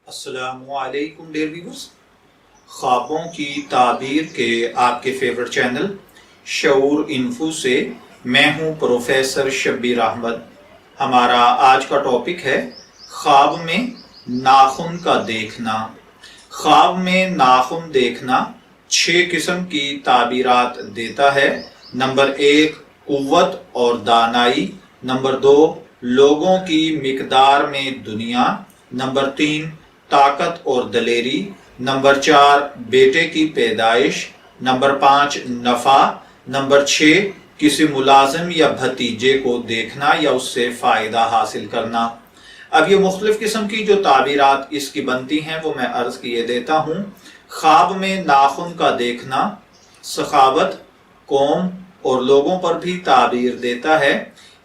السلام علیکم dear viewers, خوابوں کی تعبیر کے آپ کے فیورٹ چینل شعور انفو سے میں ہوں پروفیسر شبیر احمد۔ ہمارا آج کا ٹاپک ہے خواب میں ناخن کا دیکھنا۔ خواب میں ناخن دیکھنا 6 قسم کی تعبیرات دیتا ہے۔ نمبر 1 قوت اور دانائی، نمبر 2 لوگوں کی مقدار میں دنیا، نمبر 3 طاقت اور دلیری، نمبر 4 بیٹے کی پیدائش، نمبر 5 نفع، نمبر 6 کسی ملازم یا بھتیجے کو دیکھنا یا اس سے فائدہ حاصل کرنا۔ اب یہ مختلف قسم کی جو تعبیرات اس کی بنتی ہیں وہ میں عرض کیے دیتا ہوں۔ خواب میں ناخن کا دیکھنا سخاوت، قوم اور لوگوں پر بھی تعبیر دیتا ہے۔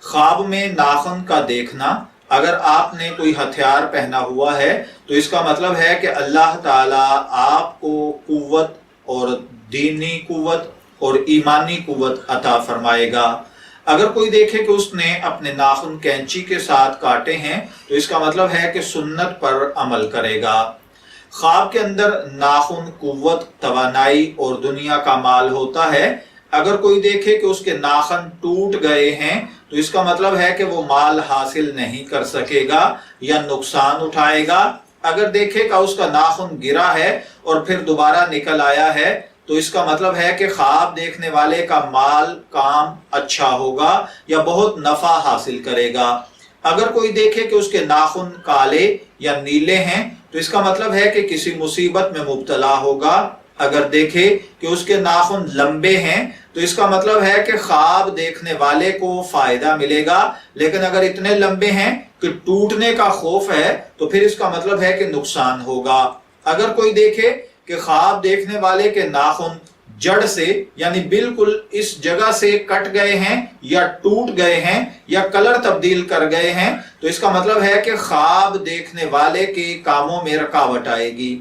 خواب میں ناخن کا دیکھنا، اگر آپ نے کوئی ہتھیار پہنا ہوا ہے تو اس کا مطلب ہے کہ اللہ تعالیٰ آپ کو قوت اور دینی قوت اور ایمانی قوت عطا فرمائے گا۔ اگر کوئی دیکھے کہ اس نے اپنے ناخن کینچی کے ساتھ کاٹے ہیں تو اس کا مطلب ہے کہ سنت پر عمل کرے گا۔ خواب کے اندر ناخن قوت، توانائی اور دنیا کا مال ہوتا ہے۔ اگر کوئی دیکھے کہ اس کے ناخن ٹوٹ گئے ہیں تو اس کا مطلب ہے کہ وہ مال حاصل نہیں کر سکے گا یا نقصان اٹھائے گا۔ اگر دیکھے کہ اس کا ناخن گرا ہے اور پھر دوبارہ نکل آیا ہے تو اس کا مطلب ہے کہ خواب دیکھنے والے کا مال کام اچھا ہوگا یا بہت نفع حاصل کرے گا۔ اگر کوئی دیکھے کہ اس کے ناخن کالے یا نیلے ہیں تو اس کا مطلب ہے کہ کسی مصیبت میں مبتلا ہوگا۔ اگر دیکھے کہ اس کے ناخن لمبے ہیں تو اس کا مطلب ہے کہ خواب دیکھنے والے کو فائدہ ملے گا، لیکن اگر اتنے لمبے ہیں کہ ٹوٹنے کا خوف ہے تو پھر اس کا مطلب ہے کہ نقصان ہوگا۔ اگر کوئی دیکھے کہ خواب دیکھنے والے کے ناخن جڑ سے یعنی بالکل اس جگہ سے کٹ گئے ہیں یا ٹوٹ گئے ہیں یا کلر تبدیل کر گئے ہیں تو اس کا مطلب ہے کہ خواب دیکھنے والے کے کاموں میں رکاوٹ آئے گی۔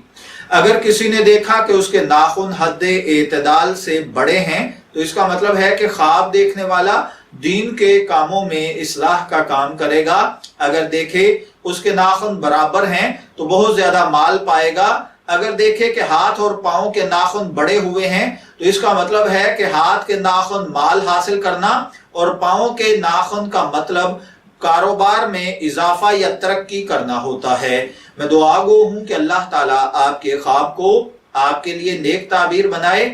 اگر کسی نے دیکھا کہ اس کے ناخن حد اعتدال سے بڑے ہیں تو اس کا مطلب ہے کہ خواب دیکھنے والا دین کے کاموں میں اصلاح کا کام کرے گا۔ اگر دیکھے اس کے ناخن برابر ہیں تو بہت زیادہ مال پائے گا۔ اگر دیکھے کہ ہاتھ اور پاؤں کے ناخن بڑے ہوئے ہیں تو اس کا مطلب ہے کہ ہاتھ کے ناخن مال حاصل کرنا اور پاؤں کے ناخن کا مطلب کاروبار میں اضافہ یا ترقی کرنا ہوتا ہے۔ میں دعا گو ہوں کہ اللہ تعالیٰ آپ کے خواب کو آپ کے لیے نیک تعبیر بنائے۔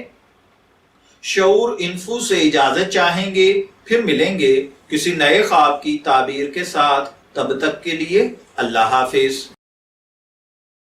شعور انفو سے اجازت چاہیں گے، پھر ملیں گے کسی نئے خواب کی تعبیر کے ساتھ۔ تب تک کے لیے اللہ حافظ۔